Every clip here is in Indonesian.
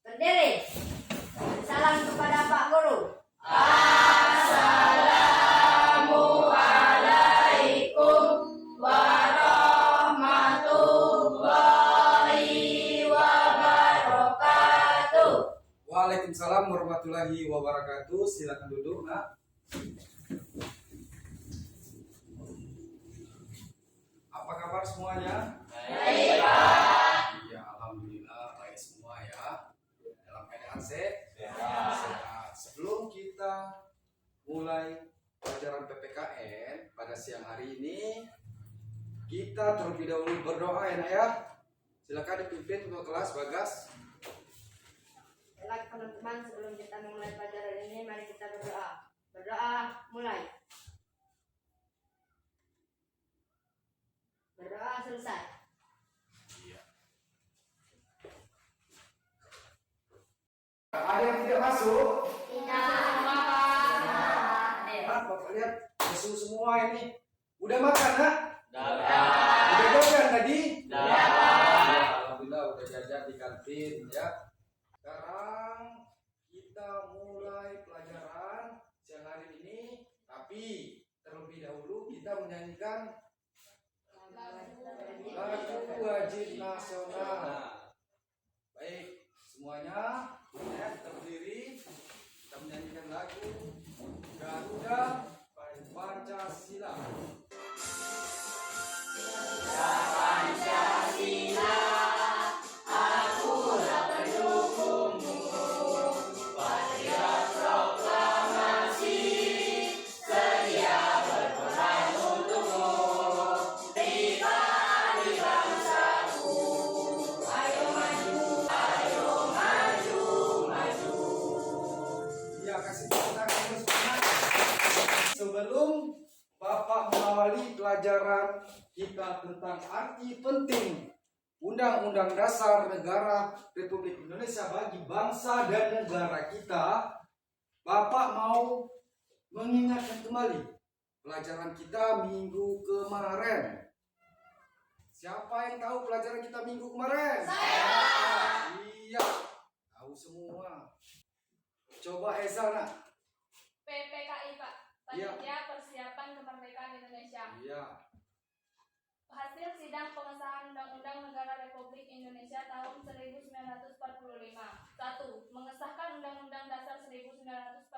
Berdiri. Salam kepada Pak Guru. Assalamualaikum warahmatullahi wabarakatuh. Waalaikumsalam warahmatullahi wabarakatuh. Silakan duduk, Nak. Apa kabar semuanya? Baik, Pak. Ya, alhamdulillah baik semua ya. Dalam keadaan sehat. Sebelum kita mulai pelajaran PPKN pada siang hari ini, kita terlebih dahulu berdoa ya, Nak ya. Silakan dipimpin untuk kelas, Bagas. Baiklah teman-teman, sebelum kita memulai pelajaran ini, mari kita berdoa. Berdoa, mulai. Berdoa selesai. Ada yang tidak masuk? Tidak. Bapak lihat lesu semua ini. Udah makan, Nak? Dapat. Udah jajan tadi? Dapat. Alhamdulillah udah jajan di kantin ya. Sekarang kita mulai pelajaran siang hari ini, tapi terlebih dahulu kita menyanyikan lagu wajib nasional. Baik, semuanya ya, berdiri. Kita menyanyikan lagu Garuda Pancasila. Ya, kasih tepuk tangan terus, Pak. Sebelum Bapak mengawali pelajaran kita tentang arti penting Undang-Undang Dasar Negara Republik Indonesia bagi bangsa dan negara kita, Bapak mau mengingatkan kembali pelajaran kita minggu kemarin. Siapa yang tahu pelajaran kita minggu kemarin? Saya. Iya, tahu semua. Coba Esa, Nak. PPKI, Pak. Panitia Persiapan Kemerdekaan Indonesia. Iya. Hasil sidang pengesahan Undang-Undang Negara Republik Indonesia tahun 1945. 1. Mengesahkan Undang-Undang Dasar 1945.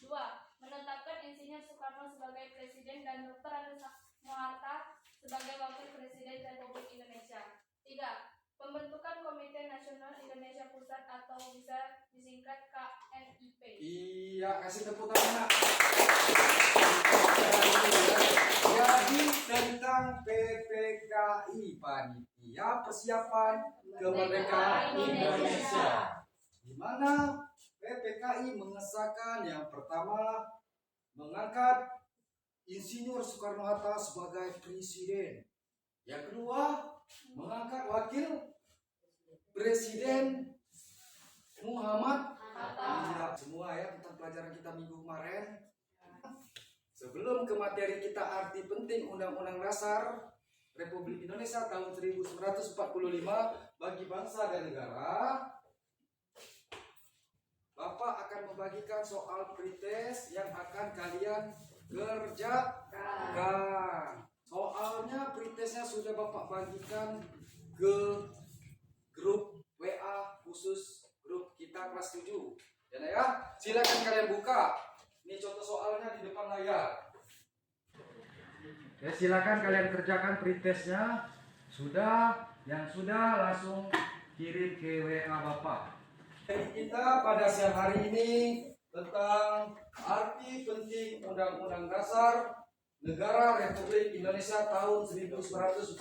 2. Menetapkan Insinyur Soekarno sebagai Presiden dan Dr. Andes Mohatta sebagai Wakil Presiden Republik Indonesia. 3. Pembentukan Komite Nasional Indonesia Pusat atau bisa disingkat KNIP. Iya, kasih tepuk tangan, Nak. Jadi tentang PPKI, Panitia Persiapan Kemerdekaan Indonesia, di mana PPKI mengesahkan yang pertama mengangkat Insinyur Soekarno-Hatta sebagai presiden. Yang kedua, mengangkat wakil presiden Muhammad Hatta. Semua ya tentang pelajaran kita minggu kemarin. Sebelum ke materi kita arti penting Undang-Undang Dasar Republik Indonesia tahun 1945 bagi bangsa dan negara, Bapak akan membagikan soal pretest yang akan kalian kerjakan. Soalnya pretestnya sudah Bapak bagikan ke grup WA khusus grup kita kelas 7. Ya, silakan kalian buka. Ini contoh soalnya di depan layar. Ya, silakan kalian kerjakan pretestnya. Yang sudah langsung kirim ke WA Bapak. Jadi kita pada siang hari ini tentang arti penting Undang-Undang Dasar Negara Republik Indonesia tahun 1945.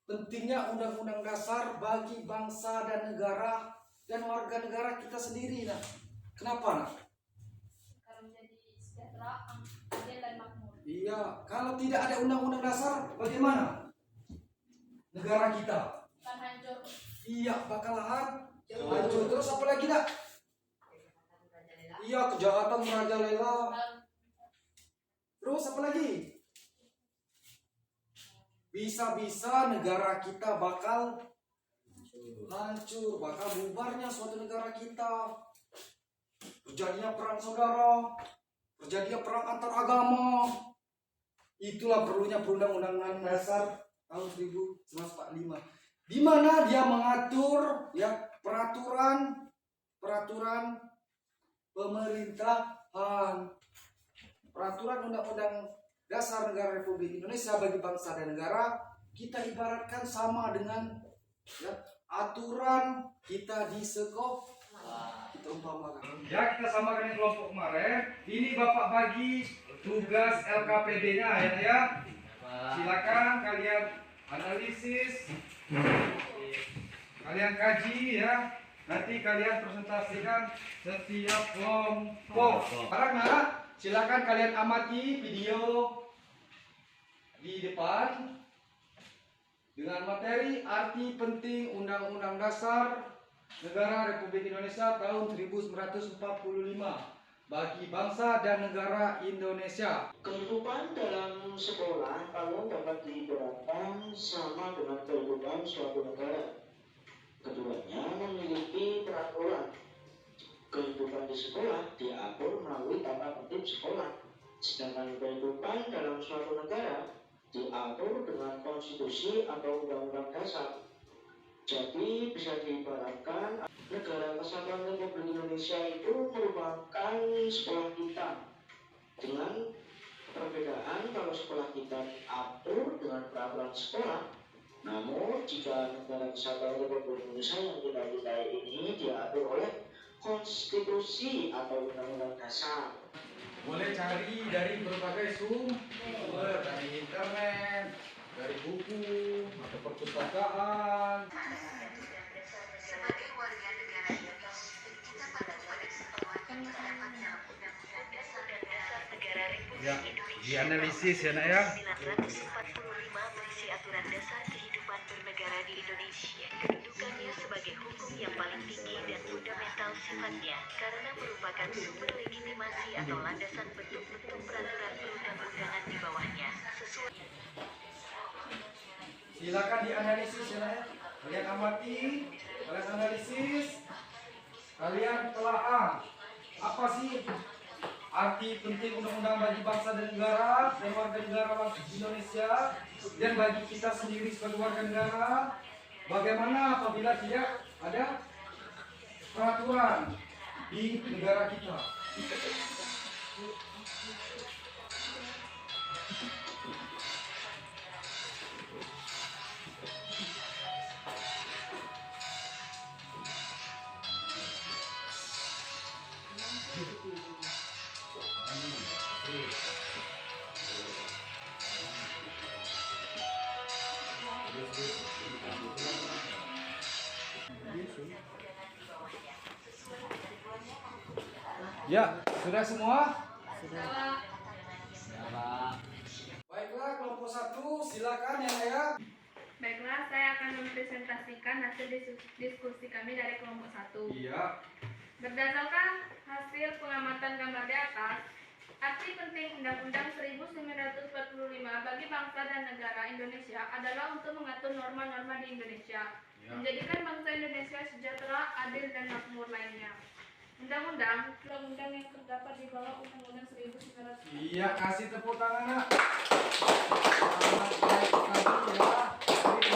Pentingnya Undang-Undang Dasar bagi bangsa dan negara dan warga negara kita sendiri, Nak. Kenapa, Nak? Agar menjadi sejahtera, adil dan makmur. Iya, kalau tidak ada Undang-Undang Dasar, bagaimana negara kita? Akan hancur. Iya, bakal hancur. Terus apa lagi, Nak? Iya, kejahatan merajalela. Terus apa lagi? Bisa-bisa negara kita bakal hancur, bakal bubarnya suatu negara kita. Terjadinya perang saudara, terjadinya perang antar agama. Itulah perlunya perundang-undangan dasar tahun 1945, di mana dia mengatur ya peraturan pemerintahan, peraturan undang-undang dasar negara Republik Indonesia bagi bangsa dan negara. Kita ibaratkan sama dengan ya, aturan kita di sekolah. Kita umpamakan. Ya, kita samakan yang kelompok kemarin. Ini Bapak bagi tugas LKPD-nya ya. Silakan kalian analisis, kalian kaji ya. Nanti kalian presentasikan setiap kelompok. Sekarang silakan kalian amati video di depan dengan materi arti penting Undang-Undang Dasar Negara Republik Indonesia tahun 1945 bagi bangsa dan negara Indonesia. Kehidupan dalam sekolah kalau dapat diibaratkan sama dengan kehidupan suatu negara. Keduanya memiliki peraturan. Kehidupan di sekolah diatur melalui tata tertib sekolah, sedangkan kehidupan dalam suatu negara diatur dengan konstitusi atau undang-undang dasar. Jadi bisa diibaratkan negara kesatuan Republik Indonesia itu merupakan sekolah kita, dengan perbedaan kalau sekolah kita diatur dengan peraturan sekolah. Namun jika negara kesatuan Republik Indonesia yang kita cintai ini diatur oleh konstitusi atau undang-undang dasar. Boleh cari dari berbagai sumber, dari internet, dari buku atau perpustakaan. Sebagai warga negara Indonesia, kita patuh pada ketentuan yang terdapat dalam Undang-Undang Dasar Negara Republik Ya, Indonesia dianalisis ya nak ya. 1945 berisi aturan dasar kehidupan bernegara di Indonesia. Kedudukannya sebagai hukum yang paling tinggi dan fundamental sifatnya karena merupakan sumber legitimasi atau landasan bentuk-bentuk peraturan perundang-undangan di bawahnya. Sesuai Silakan dianalisis ya nak ya. Kalian amati, kalian analisis, kalian telaah apa sih arti penting undang-undang bagi bangsa dan negara dan warga negara Indonesia dan bagi kita sendiri sebagai warga negara. Bagaimana apabila tidak ada peraturan di negara kita? Ya, sudah semua? Baiklah, kelompok 1 silakan ya Naya. Baiklah, saya akan mempresentasikan hasil diskusi kami dari kelompok 1. Iya. Berdasarkan hasil pengamatan gambar di atas, arti penting Undang-Undang 1945 bagi bangsa dan negara Indonesia adalah untuk mengatur norma-norma di Indonesia, menjadikan bangsa Indonesia sejahtera, adil, dan makmur lainnya. Undang-undang yang terdapat di bawah Undang-Undang 1945. Iya, kasih tepuk tangan nak. Selamat baik sekali ya. Dari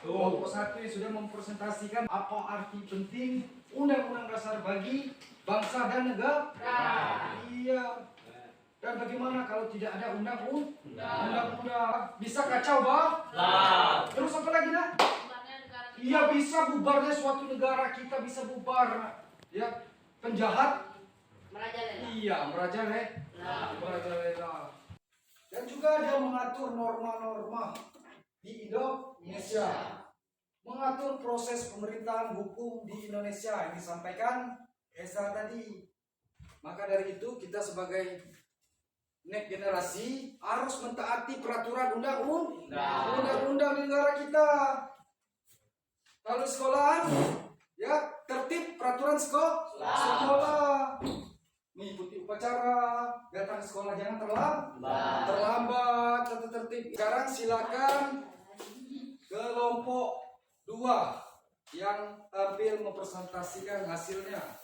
kelompok 1 yang sudah mempresentasikan apa arti penting Undang-Undang Dasar bagi bangsa dan negara. Iya. Dan bagaimana kalau tidak ada undang-undang? Bisa kacau, Bah? Terus apa lagi, nak? Iya, bisa bubarnya suatu negara, kita bisa bubar. Ya, penjahat Merajalela. iya, merajalela. Dan juga dia mengatur norma-norma di Indonesia. Mengatur proses pemerintahan hukum di Indonesia yang disampaikan Esa tadi. Maka dari itu kita sebagai next generasi harus mentaati peraturan undang-undang di negara kita. Kalau sekolahan ya tertib peraturan sekolah, mengikuti upacara, datang ke sekolah jangan terlambat, tertib. Sekarang silakan kelompok 2 yang tampil mempresentasikan hasilnya.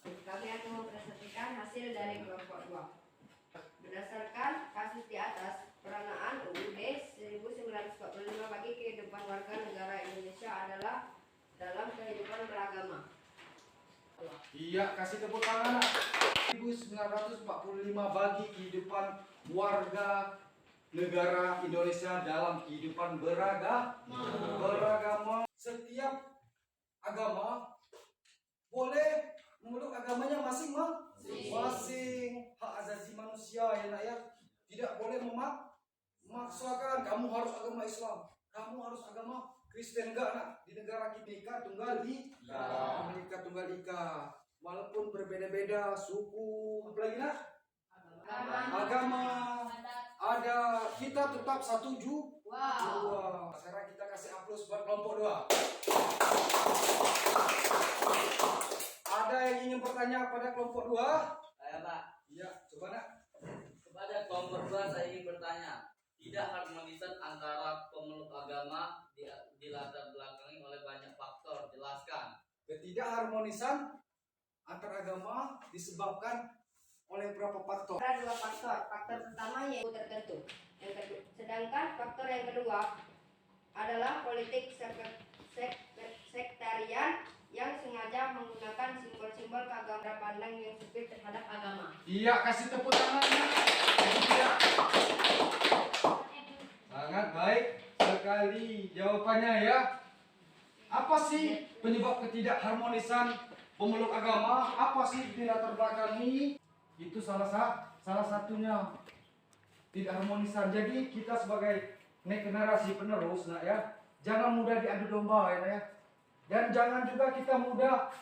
Kami akan mempresentasikan hasil dari kelompok 2. Berdasarkan kasus di atas, peranaan UUD 1945 bagi kehidupan warga negara Indonesia adalah dalam kehidupan beragama. Iya, kasih tepuk tangan. 1945 bagi kehidupan warga negara Indonesia dalam kehidupan beragama. Setiap agama boleh memeluk agamanya masing-masing. Hak asasi manusia ya nak ya. Tidak boleh memaksakan kamu harus agama Islam, kamu harus agama Kristen. Enggak nak. Di negara kita Bhinneka Tunggal Ika. Walaupun berbeda-beda suku, apalagi nak? Agama. Ada, kita tetap satu jua. Sekarang kita kasih aplaus buat kelompok 2. Ada yang ingin bertanya pada kelompok 2? Saya Pak, Iya, coba nak. kepada kelompok 2 saya ingin bertanya. Tidak harmonisan antara pemeluk agama dilatar belakangi oleh banyak faktor. Jelaskan. Ketidakharmonisan antar agama disebabkan oleh beberapa faktor. Ada 2 faktor. Faktor pertama yaitu tertentu. Sedangkan faktor yang kedua adalah politik sektarian yang sengaja menggunakan simbol-simbol keagamaan pandang yang sempit terhadap agama. Iya, kasih tepuk tangan. Iya. Sangat baik sekali jawabannya ya. Apa sih penyebab ketidakharmonisan pemeluk agama? Apa sih dilatar belakangi? Itu salah satunya tidak harmonisan. Jadi kita sebagai generasi penerus nak ya, jangan mudah diadu domba ya nak ya. Dan jangan juga kita mudah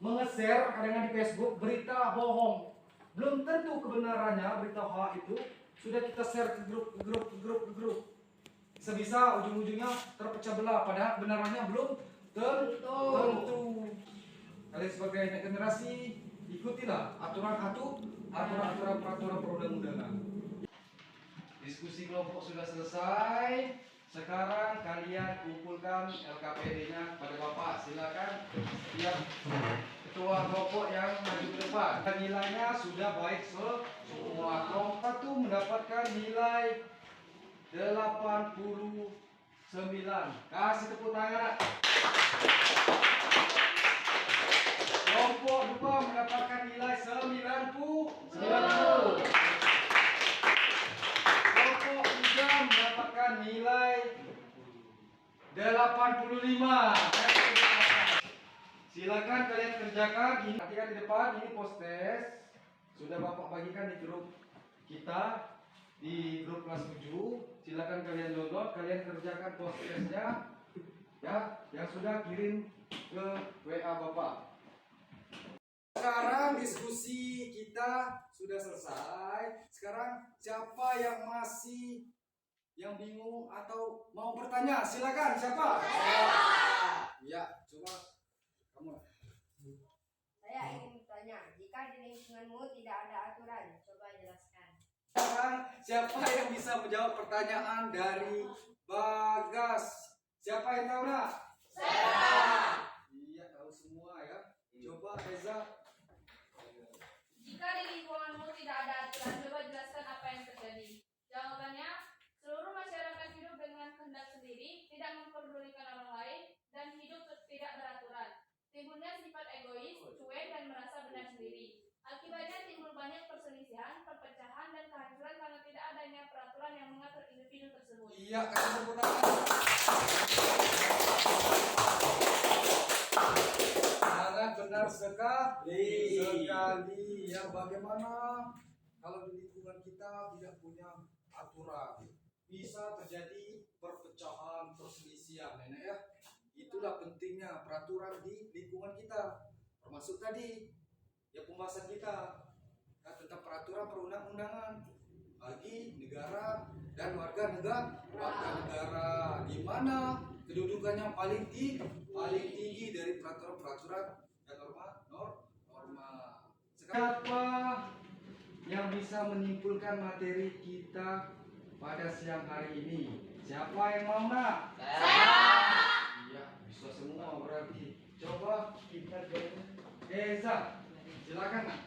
menge-share kadang di Facebook berita bohong. Belum tentu kebenarannya berita hoax itu sudah kita share ke grup. Sebisa ujung-ujungnya terpecah belah padahal kebenarannya belum tentu. Kalian sebagai generasi ikutilah aturan perundang-undangan. Diskusi kelompok sudah selesai. Sekarang kalian kumpulkan LKPD-nya pada Bapak. Silakan setiap ketua kelompok yang maju ke depan. Nilainya sudah baik semua. Kelompok 1 mendapatkan nilai 89. Kasih tepuk tangan. Kelompok 2 mendapatkan nilai 90. Kelompok 3 mendapatkan nilai 85. Silakan kalian kerjakan. Ini perhatikan di depan, ini post-test. Sudah Bapak bagikan di grup kita, di grup kelas 7. Silakan kalian download, kalian kerjakan post-testnya ya, yang sudah kirim ke WA Bapak. Sekarang diskusi kita sudah selesai. Sekarang siapa yang bingung atau mau bertanya? Silakan, siapa? Ya, coba kamu. Saya ingin bertanya, jika di lingkunganmu tidak ada aturan, coba jelaskan. Sekarang siapa yang bisa menjawab pertanyaan dari Bagas? Siapa yang tahu nak? Iya, tahu semua ya. Coba Reza. Jika di lingkunganmu tidak ada aturan, coba jelaskan apa yang terjadi. Jawabannya, seluruh masyarakat hidup dengan kehendak sendiri, tidak memperdulikan orang lain, dan hidup tidak beraturan. Timbulnya sifat egois, cuek, dan merasa benar sendiri. Akibatnya timbul banyak perselisihan, perpecahan, dan kehancuran karena tidak adanya peraturan yang mengatur individu tersebut. Iya, kasih tepuk tangan. Sangat benar sekali. Ya, bagaimana kalau di lingkungan kita tidak punya aturan, bisa terjadi perpecahan, perselisihan, nenek ya. Itulah pentingnya peraturan di lingkungan kita. Termasuk tadi ya pembahasan kita tentang peraturan perundang-undangan bagi negara dan warga negara, di mana kedudukannya paling tinggi dari peraturan-peraturan dan norma. Siapa yang bisa menyimpulkan materi kita pada siang hari ini. Siapa yang mau nak? Iya, bisa semua berarti. Coba kita Eza, silakan nak.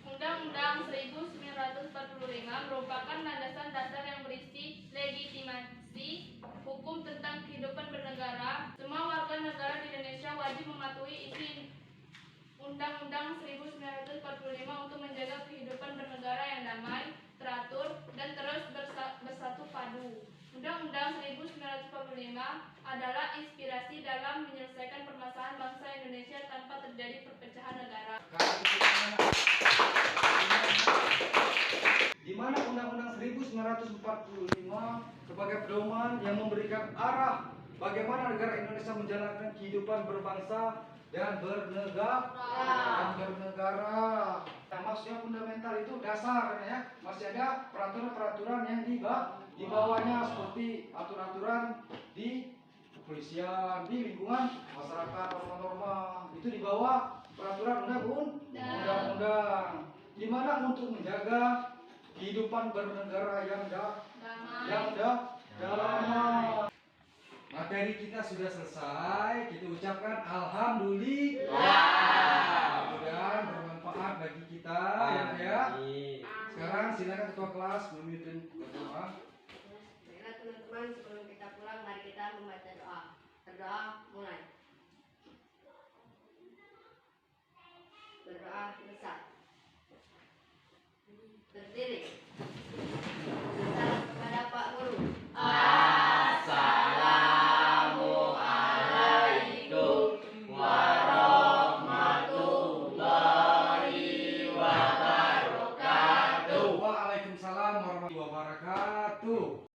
Undang-Undang 1945 merupakan landasan dasar yang berisi legitimasi hukum tentang kehidupan bernegara. Semua warga negara di Indonesia wajib mematuhi isi Undang-Undang 1945 untuk menjaga kehidupan bernegara yang damai, teratur, dan terus bersatu padu. Undang-Undang 1945 adalah inspirasi dalam menyelesaikan permasalahan bangsa Indonesia tanpa terjadi perpecahan negara. Di mana Undang-Undang 1945 sebagai pedoman yang memberikan arah bagaimana negara Indonesia menjalankan kehidupan berbangsa dan bernegara. Nah, maksudnya fundamental itu dasar ya. Masih ada peraturan-peraturan yang di bawahnya seperti aturan-aturan di kepolisian, di lingkungan masyarakat, norma-norma itu di bawah peraturan undang-undang. Di mana untuk menjaga kehidupan bernegara yang damai. Materi kita sudah selesai. Kita ucapkan alhamdulillah. Mudah-mudahan bermanfaat bagi kita ya. Sekarang silakan ketua kelas memimpin berdoa. Baiklah teman-teman, sebelum kita pulang mari kita membaca doa. Berdoa mulai. Berdoa besar. Berdiri.